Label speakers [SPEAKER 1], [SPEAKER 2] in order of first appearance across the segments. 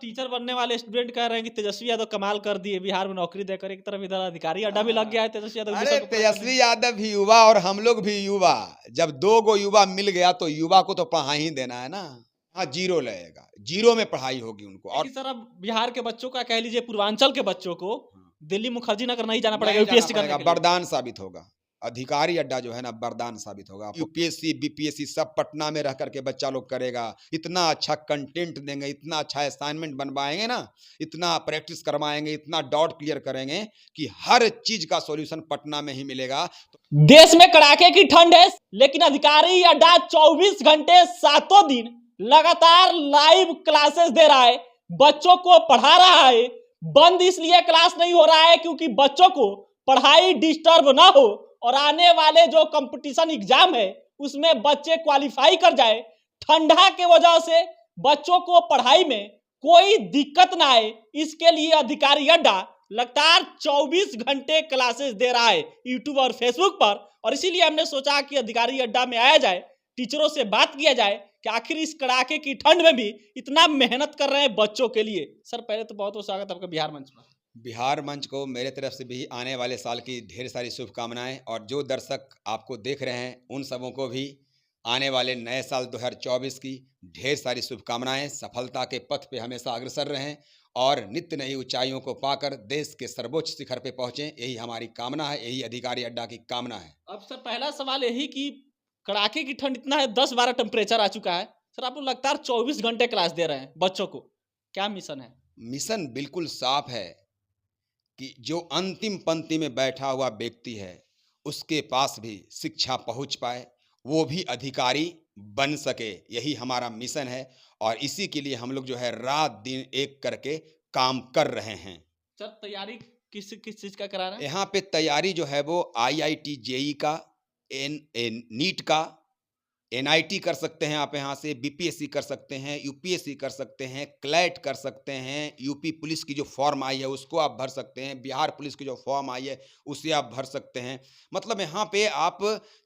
[SPEAKER 1] Teacher बनने वाले student कह रहे हैं कि तेजस्वी यादव कमाल कर दिए, बिहार में नौकरी देकर। एक तरफ इधर अधिकारी अड्डा भी लग गया है तेजस्वी यादव
[SPEAKER 2] अरे तेजस्वी यादव भी युवा और हम लोग भी युवा, जब दो गो युवा मिल गया तो युवा को तो पढ़ा ही देना है ना। हाँ, जीरो लगेगा, जीरो में पढ़ाई होगी उनको। और
[SPEAKER 1] सर अब बिहार के बच्चों का कह लीजिए, पूर्वांचल के बच्चों को दिल्ली मुखर्जी नगर नहीं जाना पड़ेगा यूपीएससी करने के लिए।
[SPEAKER 2] वरदान साबित होगा, अधिकारी अड्डा जो है ना वरदान साबित होगा। यूपीएससी बीपीएससी सब पटना में रह करके बच्चा लोग करेगा। इतना अच्छा कंटेंट देंगे, इतना अच्छा असाइनमेंट बनवाएंगे ना, इतना प्रैक्टिस करवाएंगे, इतना डाउट क्लियर करेंगे कि हर चीज का सॉल्यूशन पटना में ही मिलेगा।
[SPEAKER 1] देश में कड़ाके की ठंड है, लेकिन अधिकारी अड्डा 24 घंटे 7 दिन लगातार लाइव क्लासेस दे रहा है, बच्चों को पढ़ा रहा है। बंद इसलिए क्लास नहीं हो रहा है क्योंकि बच्चों को पढ़ाई डिस्टर्ब ना हो और आने वाले जो कंपटीशन एग्जाम है उसमें बच्चे क्वालिफाई कर जाए। ठंडा के वजह से बच्चों को पढ़ाई में कोई दिक्कत ना आए, इसके लिए अधिकारी अड्डा लगातार 24 घंटे क्लासेस दे रहा है यूट्यूब और फेसबुक पर। और इसीलिए हमने सोचा कि अधिकारी अड्डा में आया जाए, टीचरों से बात किया जाए कि आखिर इस कड़ाके की ठंड में भी इतना मेहनत कर रहे हैं बच्चों के लिए। सर पहले तो बहुत बहुत स्वागत आपका बिहार मंच पर।
[SPEAKER 2] बिहार मंच को मेरे तरफ से भी आने वाले साल की ढेर सारी शुभकामनाएं, और जो दर्शक आपको देख रहे हैं उन सबों को भी आने वाले नए साल 2024 की ढेर सारी शुभकामनाएं। सफलता के पथ पे हमेशा अग्रसर रहें और नित्य नई ऊंचाइयों को पाकर देश के सर्वोच्च शिखर पे पहुंचें, यही हमारी कामना है, यही अधिकारी अड्डा की कामना है।
[SPEAKER 1] अब सर पहला सवाल यही कि कड़ाके की ठंड इतना है, 10-12 टेम्परेचर आ चुका है, सर आप लोग लगातार 24 घंटे क्लास दे रहे हैं बच्चों को, क्या मिशन है?
[SPEAKER 2] मिशन बिल्कुल साफ है कि जो अंतिम पंक्ति में बैठा हुआ व्यक्ति है उसके पास भी शिक्षा पहुंच पाए, वो भी अधिकारी बन सके, यही हमारा मिशन है। और इसी के लिए हम लोग जो है रात दिन एक करके काम कर रहे हैं।
[SPEAKER 1] सर तैयारी किस किस चीज का करा रहे हैं?
[SPEAKER 2] यहाँ पे तैयारी जो है वो IIT JEE का, नीट का, NIT कर सकते हैं आप, यहाँ से BPSC कर सकते हैं, UPSC कर सकते हैं, क्लैट कर सकते हैं, यूपी पुलिस की जो फॉर्म आई है उसको आप भर सकते हैं, बिहार पुलिस की जो फॉर्म आई है उसे आप भर सकते हैं। मतलब यहाँ पे आप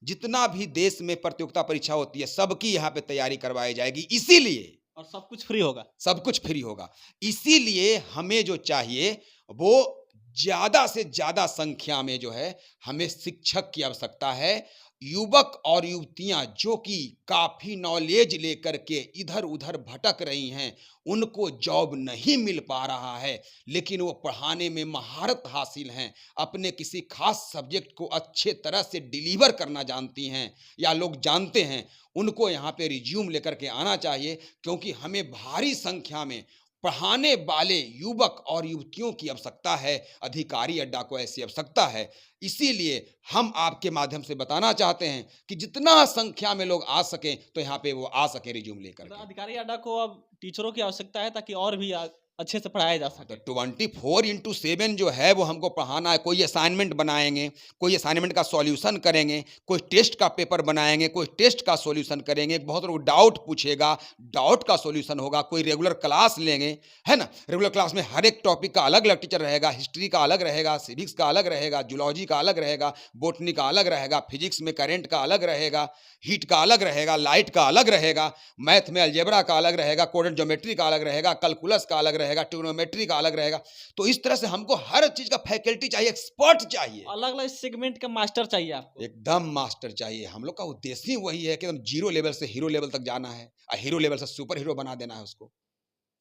[SPEAKER 2] जितना भी देश में प्रतियोगिता परीक्षा होती है सबकी यहाँ पे तैयारी करवाई जाएगी। इसीलिए,
[SPEAKER 1] और सब कुछ फ्री होगा,
[SPEAKER 2] सब कुछ फ्री होगा। इसीलिए हमें जो चाहिए वो ज्यादा से ज्यादा संख्या में जो है हमें शिक्षक की आवश्यकता है। युवक और युवतियां जो कि काफी नॉलेज लेकर के इधर उधर भटक रही हैं, उनको जॉब नहीं मिल पा रहा है, लेकिन वो पढ़ाने में महारत हासिल हैं, अपने किसी खास सब्जेक्ट को अच्छे तरह से डिलीवर करना जानती हैं या लोग जानते हैं, उनको यहाँ पे रिज्यूम लेकर के आना चाहिए। क्योंकि हमें भारी संख्या में पढ़ाने वाले युवक और युवतियों की आवश्यकता है, अधिकारी अड्डा को ऐसी आवश्यकता है। इसीलिए हम आपके माध्यम से बताना चाहते हैं कि जितना संख्या में लोग आ सकें तो यहाँ पे वो आ सके रिज्यूम लेकर के।
[SPEAKER 1] अधिकारी अड्डा को अब टीचरों की आवश्यकता है ताकि और भी अच्छे से पढ़ाया जा सके।
[SPEAKER 2] तो 24/7 जो है वो हमको पढ़ाना है। कोई असाइनमेंट बनाएंगे, कोई असाइनमेंट का सॉल्यूशन करेंगे, कोई टेस्ट का पेपर बनाएंगे, कोई टेस्ट का सॉल्यूशन करेंगे, बहुत लोग डाउट पूछेगा, डाउट का सॉल्यूशन होगा, कोई रेगुलर क्लास लेंगे, है ना। रेगुलर क्लास में हर एक टॉपिक का अलग अलग टीचर रहेगा, हिस्ट्री का अलग रहेगा, सिविक्स का अलग रहेगा, जूलॉजी का अलग रहेगा, बोटनी का अलग रहेगा, फिजिक्स में करेंट का अलग रहेगा, हीट का अलग रहेगा, लाइट का अलग रहेगा, मैथ में अलजेब्रा का अलग रहेगा, कोऑर्डिनेट ज्योमेट्री का अलग रहेगा, कैलकुलस का अलग रहेगा, ट्रिग्नोमेट्री का अलग रहेगा। तो इस तरह से हमको हर चीज का फैकल्टी चाहिए, एक्सपर्ट चाहिए,
[SPEAKER 1] अलग अलग सेगमेंट का मास्टर चाहिए आपको,
[SPEAKER 2] एकदम मास्टर चाहिए। हम लोग का उद्देश्य ही वही है कि एकदम जीरो लेवल से हीरो लेवल तक जाना है और हीरो लेवल से सुपर हीरो बना देना है उसको।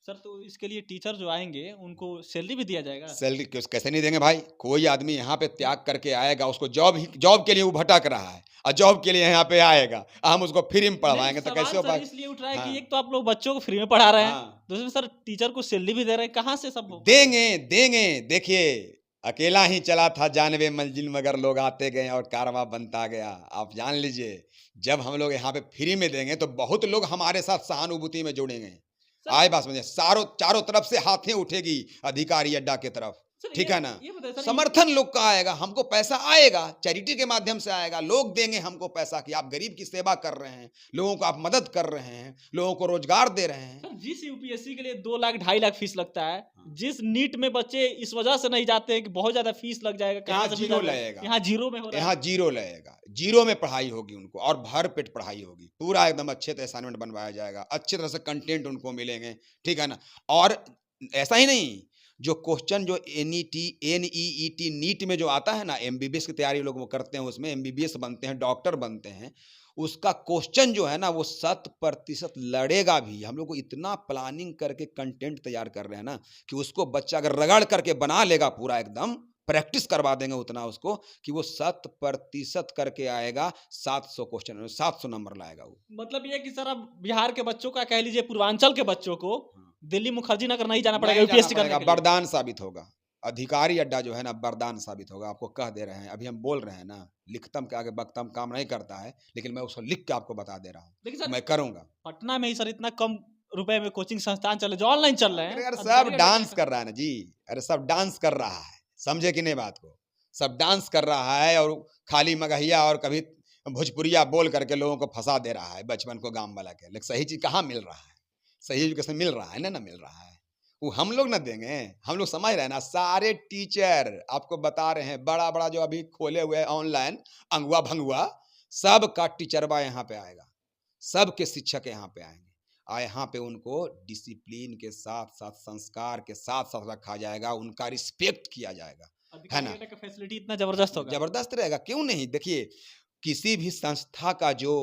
[SPEAKER 1] सर तो इसके लिए टीचर जो आएंगे उनको सैलरी भी दिया जाएगा?
[SPEAKER 2] सैलरी कैसे नहीं देंगे भाई। कोई आदमी यहाँ पे त्याग करके आएगा, उसको जॉब के लिए वो भटक रहा है और जॉब के लिए यहाँ पे आएगा, हम उसको फ्री में पढ़वाएंगे तो कैसे हो पाएगा?
[SPEAKER 1] इसलिए उठ रहा है कि एक तो आप लोग बच्चों को फ्री में पढ़ा रहे हैं, दूसरे सर टीचर को सैलरी भी दे रहे हैं, कहाँ से सब
[SPEAKER 2] देंगे। देखिए, अकेला ही चला था जानवे मंजिल, मगर लोग आते गए और कारवां बनता गया। आप जान लीजिए, जब हम लोग यहाँ पे फ्री में देंगे तो बहुत लोग हमारे साथ सहानुभूति में जुड़ेंगे। आए बात समझे, चारों तरफ से हाथें उठेगी अधिकारी अड्डा के तरफ, ठीक है ना। समर्थन लोग का आएगा, हमको पैसा आएगा, चैरिटी के माध्यम से आएगा, लोग देंगे हमको पैसा कि आप गरीब की सेवा कर रहे हैं, लोगों को आप मदद कर रहे हैं, लोगों को रोजगार दे रहे हैं।
[SPEAKER 1] जिस यूपीएससी के लिए 2 लाख 2.5 लाख फीस लगता है, जिस नीट में बच्चे इस वजह से नहीं जाते हैं कि बहुत ज्यादा फीस लग जाएगा,
[SPEAKER 2] यहाँ जीरो लगेगा,
[SPEAKER 1] यहाँ जीरो में हो रहा है,
[SPEAKER 2] यहाँ जीरो लगेगा, जीरो में पढ़ाई होगी उनको और भर पेट पढ़ाई होगी, पूरा एकदम अच्छे से असाइनमेंट बनवाया जाएगा, अच्छे तरह से कंटेंट उनको मिलेंगे, ठीक है ना। और ऐसा ही नहीं, जो क्वेश्चन जो एनईटी एनईईटी नीट में जो आता है ना, एमबीबीएस की तैयारी लोग वो करते हैं, उसमें एमबीबीएस बनते हैं, डॉक्टर बनते हैं, उसका क्वेश्चन जो है ना वो 100% लड़ेगा भी। हम लोग को इतना प्लानिंग करके कंटेंट तैयार कर रहे हैं ना कि उसको बच्चा अगर रगड़ करके बना लेगा, पूरा एकदम प्रैक्टिस करवा देंगे उतना उसको कि वो 100% करके आएगा, 700 क्वेश्चन 700 नंबर लाएगा वो।
[SPEAKER 1] मतलब ये कि सर अब बिहार के बच्चों का, कह लीजिए पूर्वांचल के बच्चों को
[SPEAKER 2] हाँ।
[SPEAKER 1] दिल्ली मुखर्जी नगर नहीं जाना पड़ेगा
[SPEAKER 2] नहीं जाना
[SPEAKER 1] यूपीएससी करने
[SPEAKER 2] पड़ेगा,
[SPEAKER 1] के लिए।
[SPEAKER 2] वरदान साबित होगा। अधिकारी अड्डा जो है ना वरदान साबित होगा, आपको कह दे रहे हैं। अभी हम बोल रहे हैं ना, लिखतम के आगे बख्तम काम नहीं करता है, लेकिन मैं उसको लिख के आपको बता दे रहा हूँ,
[SPEAKER 1] लेकिन सर
[SPEAKER 2] मैं करूंगा।
[SPEAKER 1] पटना में ही सर इतना कम रुपए में कोचिंग संस्थान चले जो ऑनलाइन चल रहे हैं।
[SPEAKER 2] अरे यार सब
[SPEAKER 1] अधिकारी अड्डा
[SPEAKER 2] डांस
[SPEAKER 1] क्या
[SPEAKER 2] कर रहा है ना जी, अरे सब डांस कर रहा है, समझे कि नहीं बात को? सब डांस कर रहा है और खाली मगहिया और कभी भोजपुरिया बोल करके लोगों को फंसा दे रहा है, बचपन को गांव वाला के। लेकिन सही चीज कहाँ मिल रहा है? सही एजुकेशन मिल रहा है ना? ना मिल रहा है, वो हम लोग ना देंगे। हम लोग समझ रहे हैं ना, सारे टीचर आपको बता रहे हैं, बड़ा बड़ा जो अभी खोले हुए हैं ऑनलाइन अंगुआ भंगुआ, सब का टीचरबा यहाँ पे आएगा, सबके शिक्षक यहाँ पे आएंगे, और यहाँ पे उनको डिसिप्लिन के साथ साथ, संस्कार के साथ साथ रखा जाएगा, उनका रिस्पेक्ट किया जाएगा, है
[SPEAKER 1] अधिकारी
[SPEAKER 2] ना?
[SPEAKER 1] अड्डा का फैसिलिटी इतना जबरदस्त होगा।
[SPEAKER 2] जबरदस्त रहेगा, क्यों नहीं? देखिए, किसी भी संस्था का जो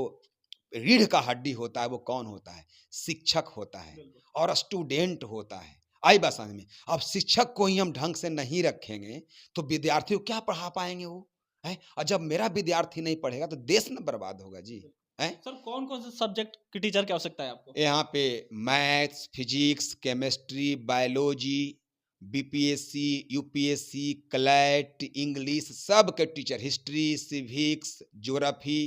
[SPEAKER 2] रीढ़ का हड्डी होता है वो कौन होता है? शिक्षक होता है
[SPEAKER 1] बिल्कुल।
[SPEAKER 2] और स्टूडेंट होता है। आई बात समझ में? अब शिक्षक को ही हम ढंग से नहीं रखेंगे तो विद्यार्थी को क्या पढ़ा पाएंगे वो, है? और जब मेरा विद्यार्थी नहीं पढ़ेगा तो देश न बर्बाद होगा जी, है?
[SPEAKER 1] सर कौन कौन से सब्जेक्ट की टीचर की आवश्यकता है आपको?
[SPEAKER 2] यहाँ पे maths, physics, chemistry, biology, BPSC, UPSC, CLAT, English, सब के teacher, history, civics, geography,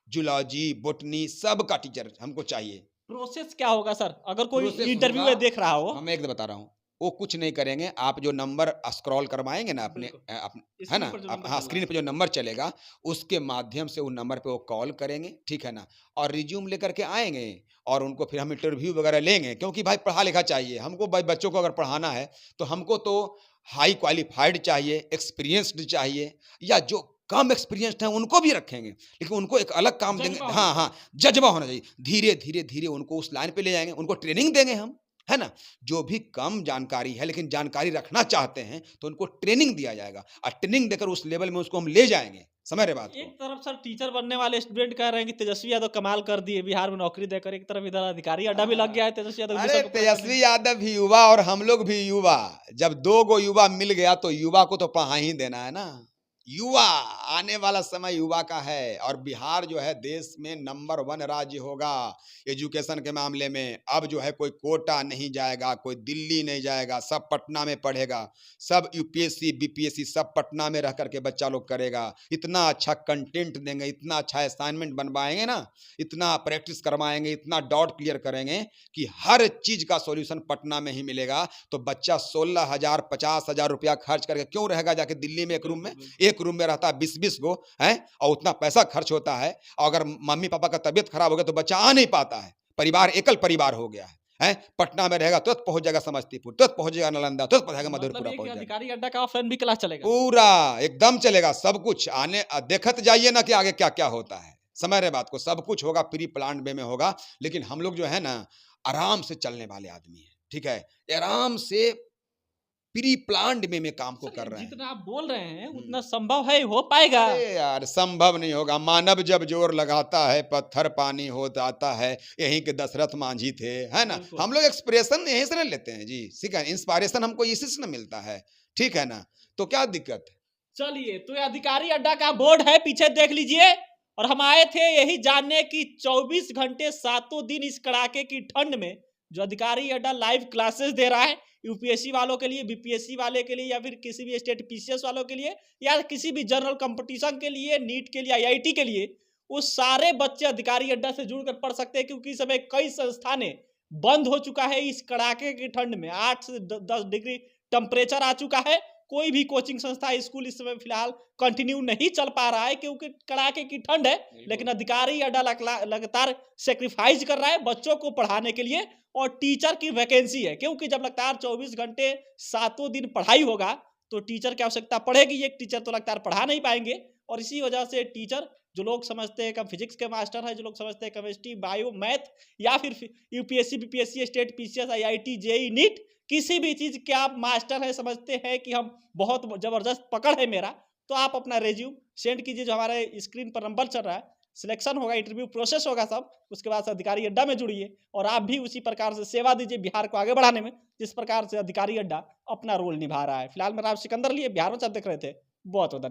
[SPEAKER 2] zoology, botany, सब का टीचर हमको चाहिए।
[SPEAKER 1] प्रोसेस क्या होगा सर, अगर कोई
[SPEAKER 2] प्रोसेस
[SPEAKER 1] इंटरव्यू
[SPEAKER 2] होगा,
[SPEAKER 1] में देख रहा हो?
[SPEAKER 2] मैं एक बता रहा हूँ, वो कुछ नहीं करेंगे। आप जो नंबर स्क्रॉल करवाएंगे ना अपने
[SPEAKER 1] बिल्कुल।
[SPEAKER 2] है ना,
[SPEAKER 1] स्क्रीन पर जो नंबर
[SPEAKER 2] हाँ,
[SPEAKER 1] चल रहा
[SPEAKER 2] स्क्रीन पे जो नंबर चलेगा उसके माध्यम से उस नंबर पे वो कॉल करेंगे, ठीक है ना, और रिज्यूम लेकर के आएंगे और उनको फिर हम इंटरव्यू वगैरह लेंगे। क्योंकि भाई पढ़ा लिखा चाहिए हमको, भाई बच्चों को अगर पढ़ाना है तो हमको तो हाई क्वालिफाइड चाहिए, एक्सपीरियंस्ड चाहिए, या जो कम एक्सपीरियंस्ड हैं उनको भी रखेंगे, लेकिन उनको एक अलग काम देंगे।
[SPEAKER 1] जज्बा
[SPEAKER 2] हाँ
[SPEAKER 1] होना
[SPEAKER 2] हाँ, जज्बा होना चाहिए। धीरे धीरे धीरे उनको उस लाइन पे ले जाएंगे, उनको ट्रेनिंग देंगे हम, है ना? जो भी कम जानकारी है लेकिन जानकारी रखना चाहते हैं तो उनको ट्रेनिंग दिया जाएगा, और ट्रेनिंग देकर उस लेवल में उसको हम ले जाएंगे। समझ रहे बात
[SPEAKER 1] एक
[SPEAKER 2] को?
[SPEAKER 1] तरफ सर टीचर बनने वाले स्टूडेंट कह रहे हैं कि तेजस्वी यादव कमाल कर दिए बिहार में नौकरी देकर, एक तरफ इधर अधिकारी अड्डा भी लग गया है तेजस्वी यादव
[SPEAKER 2] अरे
[SPEAKER 1] मिशन को पूरा करने
[SPEAKER 2] तेजस्वी यादव भी युवा और हम लोग भी युवा, जब दो गो युवा मिल गया तो युवा को तो पढ़ा ही देना है ना। युवा, आने वाला समय युवा का है, और बिहार जो है देश में नंबर 1 राज्य होगा एजुकेशन के मामले में। अब जो है कोई कोटा नहीं जाएगा, कोई दिल्ली नहीं जाएगा, सब पटना में पढ़ेगा, सब यूपीएससी बीपीएससी सब पटना में रह करके बच्चा लोग करेगा। इतना अच्छा कंटेंट देंगे, इतना अच्छा असाइनमेंट बनवाएंगे ना, इतना प्रैक्टिस करवाएंगे, इतना डाउट क्लियर करेंगे कि हर चीज का सॉल्यूशन पटना में ही मिलेगा। तो बच्चा 16,000 50,000 रुपया खर्च करके क्यों रहेगा जाके दिल्ली में एक रूम में? एक रूम में रहता है 20-20 गो, है, और उतना पैसा खर्च होता है, और अगर मम्मी पापा का तबीयत खराब हो गया तो बच्चा आ नहीं पाता है, परिवार एकल परिवार हो गया है। पटना में रहेगा तुरंत पहुंच जाएगा समस्तीपुर, तुरंत पहुंच जाएगा नालंदा, तुरंत पहुंच जाएगा
[SPEAKER 1] मतलब
[SPEAKER 2] मधुरपुरा
[SPEAKER 1] ये कि
[SPEAKER 2] पहुंच जाएगा,
[SPEAKER 1] अधिकारी अड्डा का ऑफलाइन भी क्लास चलेगा?
[SPEAKER 2] पूरा एकदम चलेगा सब कुछ। आने देखत जाइए ना कि आगे क्या क्या होता है। समझ रहे बात को? सब कुछ होगा, प्री प्लान वे में होगा, लेकिन हम लोग जो है ना आराम से चलने वाले आदमी है, ठीक है, आराम से प्री प्लान्ड में काम को
[SPEAKER 1] सर,
[SPEAKER 2] कर रहे हैं।
[SPEAKER 1] जितना आप बोल रहे हैं उतना संभव है, हो पाएगा?
[SPEAKER 2] अरे यार संभव नहीं होगा, मानव जब जोर लगाता है पत्थर पानी हो जाता है, यहीं के दशरथ मांझी थे, है ना?
[SPEAKER 1] बिल्कुल।
[SPEAKER 2] हम लोग एक्सप्रेशन यहीं से ना लेते हैं जी, ठीक है, इंस्पायरेशन हमको इसी से ना मिलता है, ठीक है ना? तो क्या दिक्कत है?
[SPEAKER 1] चलिए, तो ये अधिकारी अड्डा का बोर्ड है, पीछे देख लीजिए। और हम आए थे यही जानने की 24 घंटे 7 दिन इस कड़ाके की ठंड में जो अधिकारी अड्डा लाइव क्लासेस दे रहा है यूपीएससी वालों के लिए, बीपीएससी वाले के लिए, या फिर किसी भी स्टेट पीसीएस वालों के लिए, या किसी भी जनरल कंपटीशन के लिए, नीट के लिए, आईआईटी के लिए, वो सारे बच्चे अधिकारी अड्डा से जुड़कर पढ़ सकते हैं। क्योंकि इस समय कई संस्थानें बंद हो चुका है इस कड़ाके की ठंड में, 8 से 10 डिग्री टेम्परेचर आ चुका है। कोई भी कोचिंग संस्था, स्कूल इस समय फिलहाल कंटिन्यू नहीं चल पा रहा है क्योंकि कड़ाके की ठंड है। लेकिन अधिकारी अड्डा लगातार सेक्रीफाइस कर रहा है बच्चों को पढ़ाने के लिए, और टीचर की वैकेंसी है, क्योंकि जब लगातार 24 घंटे 7 दिन पढ़ाई होगा तो टीचर की आवश्यकता पड़ेगी। एक टीचर तो लगातार पढ़ा नहीं पाएंगे, और इसी वजह से टीचर जो लोग समझते हैं कि हम फिजिक्स के मास्टर हैं, जो लोग समझते हैं केमिस्ट्री, बायो, मैथ, या फिर UPSC, BPSC, state, PCS, IIT, JEE, NEET, किसी भी चीज के आप मास्टर हैं, समझते हैं कि हम बहुत जबरदस्त पकड़ है मेरा, तो आप अपना रेज्यूम सेंड कीजिए। जो हमारे स्क्रीन पर नंबर चल रहा है, सिलेक्शन होगा, इंटरव्यू प्रोसेस होगा सब, उसके बाद से अधिकारी अड्डा में जुड़िए और आप भी उसी प्रकार से सेवा दीजिए बिहार को आगे बढ़ाने में, जिस प्रकार से अधिकारी अड्डा अपना रोल निभा रहा है। फिलहाल मेरा नाम सिकंदर लिए, बिहार में आप देख रहे थे। बहुत बहुत धन्यवाद।